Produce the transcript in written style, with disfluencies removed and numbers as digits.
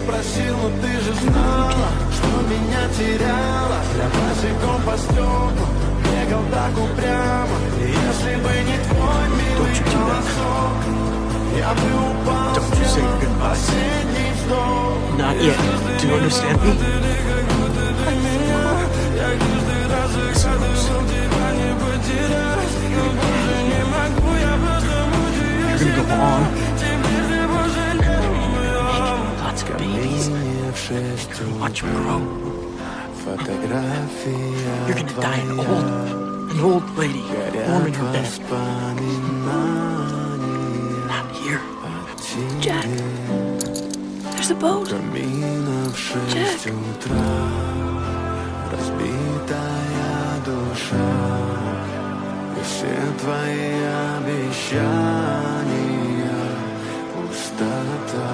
просил, но ты же знала, что меня теряла. Я босиком по стеклу бегал так упрямо. И если бы не твой милый голосок, я бы упал с телом последний вздох. Not yet. Do you understand me? You're gonna go on. Make lots of babies. Watch them grow. You're gonna die an old lady, warm in her bed. Not here. Jack, there's a boat. Jack. Разбитая душа, и все твои обещания пустота.